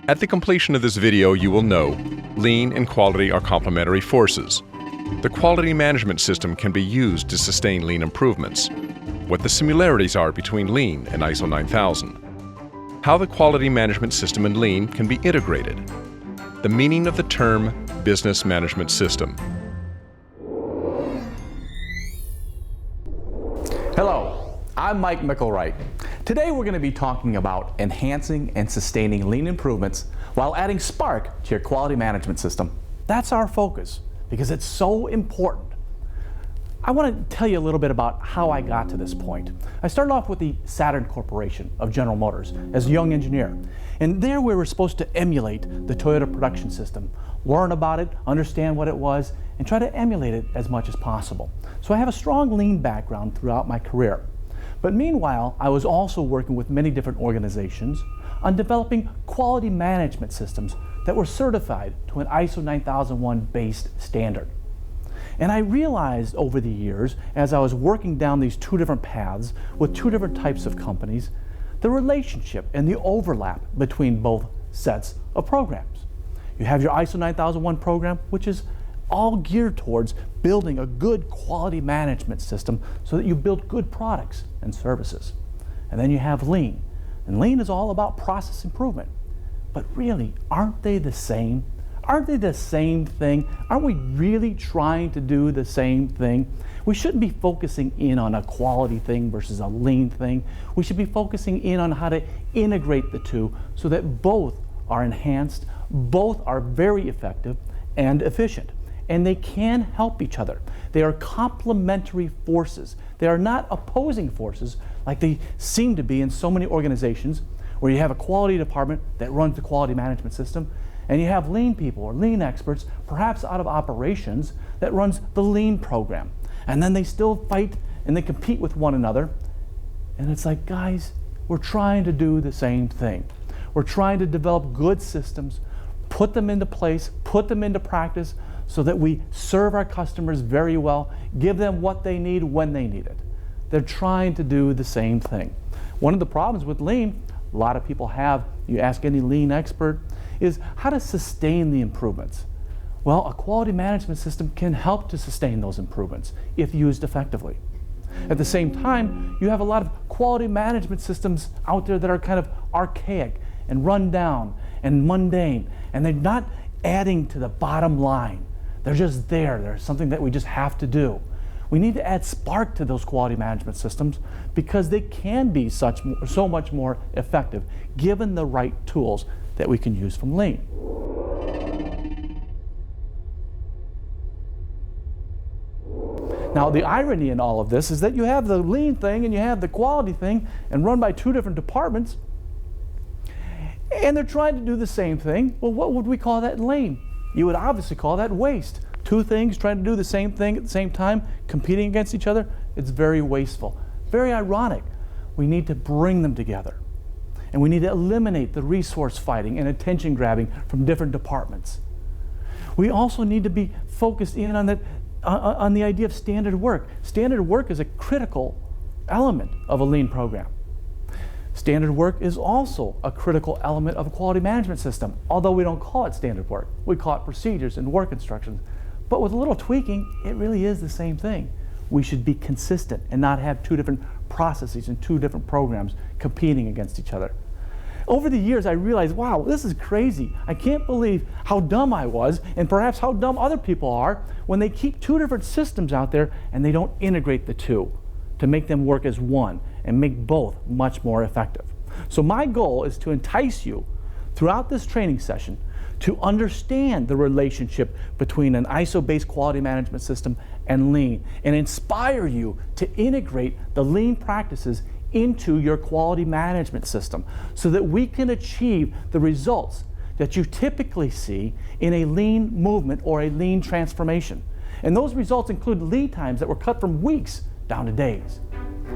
At the completion of this video, you will know Lean and quality are complementary forces. The quality management system can be used to sustain Lean improvements. What the similarities are between Lean and ISO 9000. How the quality management system and Lean can be integrated. The meaning of the term business management system. Hello, I'm Mike Micklewright. Today we're going to be talking about enhancing and sustaining Lean improvements while adding spark to your quality management system. That's our focus because it's so important. I want to tell you a little bit about how I got to this point. I started off with the Saturn Corporation of General Motors as a young engineer. And there we were supposed to emulate the Toyota production system, learn about it, understand what it was, and try to emulate it as much as possible. So I have a strong Lean background throughout my career. But meanwhile, I was also working with many different organizations on developing quality management systems that were certified to an ISO 9001 based standard. And I realized over the years, as I was working down these two different paths with two different types of companies, the relationship and the overlap between both sets of programs. You have your ISO 9001 program, which is all geared towards building a good quality management system so that you build good products and services. And then you have Lean. And Lean is all about process improvement. But really, aren't they the same? Aren't they the same thing? Aren't we really trying to do the same thing? We shouldn't be focusing in on a quality thing versus a Lean thing. We should be focusing in on how to integrate the two so that both are enhanced, both are very effective and efficient. And they can help each other. They are complementary forces. They are not opposing forces like they seem to be in so many organizations where you have a quality department that runs the quality management system and you have Lean people or Lean experts, perhaps out of operations, that runs the Lean program. And then they still fight and they compete with one another. And it's like, guys, we're trying to do the same thing. We're trying to develop good systems, put them into place, put them into practice, so that we serve our customers very well, give them what they need when they need it. They're trying to do the same thing. One of the problems with Lean, a lot of people have, you ask any Lean expert, is how to sustain the improvements. Well, a quality management system can help to sustain those improvements if used effectively. At the same time, you have a lot of quality management systems out there that are kind of archaic and run down and mundane, and they're not adding to the bottom line. They're just there. They're something that we just have to do. We need to add spark to those quality management systems because they can be so much more effective given the right tools that we can use from Lean. Now, the irony in all of this is that you have the Lean thing and you have the quality thing and run by two different departments, and they're trying to do the same thing. Well, what would we call that in Lean? You would obviously call that waste. Two things trying to do the same thing at the same time, competing against each other, it's very wasteful. Very ironic. We need to bring them together. And we need to eliminate the resource fighting and attention grabbing from different departments. We also need to be focused in on the idea of standard work. Standard work is a critical element of a Lean program. Standard work is also a critical element of a quality management system, although we don't call it standard work. We call it procedures and work instructions. But with a little tweaking, it really is the same thing. We should be consistent and not have two different processes and two different programs competing against each other. Over the years, I realized, wow, this is crazy. I can't believe how dumb I was, and perhaps how dumb other people are, when they keep two different systems out there and they don't integrate the two to make them work as one and make both much more effective. So my goal is to entice you throughout this training session to understand the relationship between an ISO-based quality management system and Lean, and inspire you to integrate the Lean practices into your quality management system so that we can achieve the results that you typically see in a Lean movement or a Lean transformation. And those results include lead times that were cut from weeks down to days,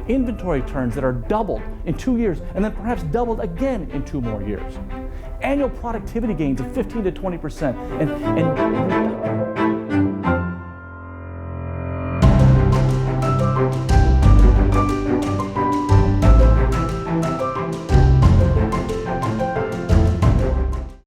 inventory turns that are doubled in 2 years and then perhaps doubled again in 2 more years, annual productivity gains of 15 to 20%, and